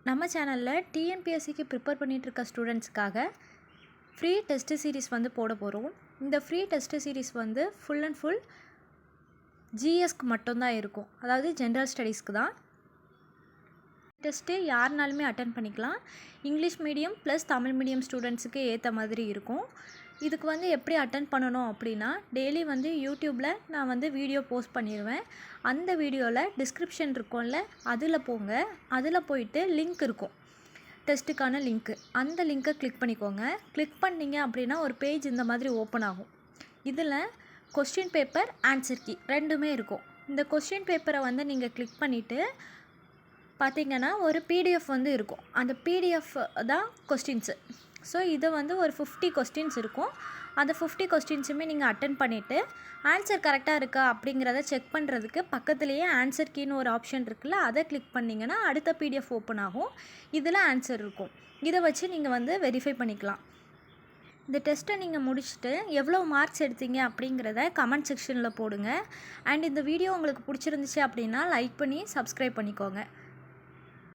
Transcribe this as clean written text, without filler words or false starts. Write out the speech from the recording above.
நம்ம சேனலில் டிஎன்பிஎஸ்சிக்கு prepare பண்ணிகிட்ருக்க ஸ்டூடெண்ட்ஸ்க்காக free test series வந்து போட போகிறோம். இந்த ஃப்ரீ டெஸ்ட்டு சீரீஸ் வந்து ஃபுல் அண்ட் ஃபுல் ஜிஎஸ்க்கு மட்டும்தான் இருக்கும், அதாவது ஜென்ரல் ஸ்டடீஸ்க்கு தான். டெஸ்ட்டு யாருனாலுமே அட்டன் பண்ணிக்கலாம். English medium plus Tamil medium ஸ்டூடெண்ட்ஸுக்கு ஏற்ற மாதிரி இருக்கும். இதுக்கு வந்து எப்படி அட்டன் பண்ணணும் அப்படின்னா, டெய்லி வந்து யூடியூப்பில் நான் வந்து வீடியோ போஸ்ட் பண்ணிடுவேன். அந்த வீடியோவில் டிஸ்கிரிப்ஷன் இருக்கும்ல, அதில் போங்க. அதில் போயிட்டு லிங்க் இருக்கும், டெஸ்ட்டுக்கான லிங்க்கு. அந்த லிங்க்கை கிளிக் பண்ணிக்கோங்க. கிளிக் பண்ணிங்க அப்படின்னா ஒரு பேஜ் இந்த மாதிரி ஓப்பன் ஆகும். இதில் கொஸ்டின் பேப்பர், ஆன்சர் கீ ரெண்டுமே இருக்கும். இந்த கொஸ்டின் பேப்பரை வந்து நீங்கள் கிளிக் பண்ணிவிட்டு பார்த்திங்கன்னா ஒரு பிடிஎஃப் வந்து இருக்கும். அந்த பிடிஎஃப் தான் கொஸ்டின்ஸு. ஸோ இதை வந்து ஒரு 50 கொஸ்டின்ஸ் இருக்கும். அந்த 50 கொஸ்டின்ஸுமே நீங்கள் அட்டன் பண்ணிவிட்டு ஆன்சர் கரெக்டாக இருக்கா அப்படிங்கிறத செக் பண்ணுறதுக்கு பக்கத்துலேயே ஆன்சர் கீன்னு ஒரு ஆப்ஷன் இருக்குல்ல, அதை கிளிக் பண்ணிங்கன்னா அடுத்த பிடிஎஃப் ஓப்பன் ஆகும். இதில் ஆன்சர் இருக்கும். இதை வச்சு நீங்கள் வந்து வெரிஃபை பண்ணிக்கலாம். இந்த டெஸ்ட்டை நீங்கள் முடிச்சுட்டு எவ்வளோ மார்க்ஸ் எடுத்தீங்க அப்படிங்கிறத கமெண்ட் செக்ஷனில் போடுங்க. அண்ட் இந்த வீடியோ உங்களுக்கு பிடிச்சிருந்துச்சு அப்படின்னா லைக் பண்ணி சப்ஸ்கிரைப் பண்ணிக்கோங்க.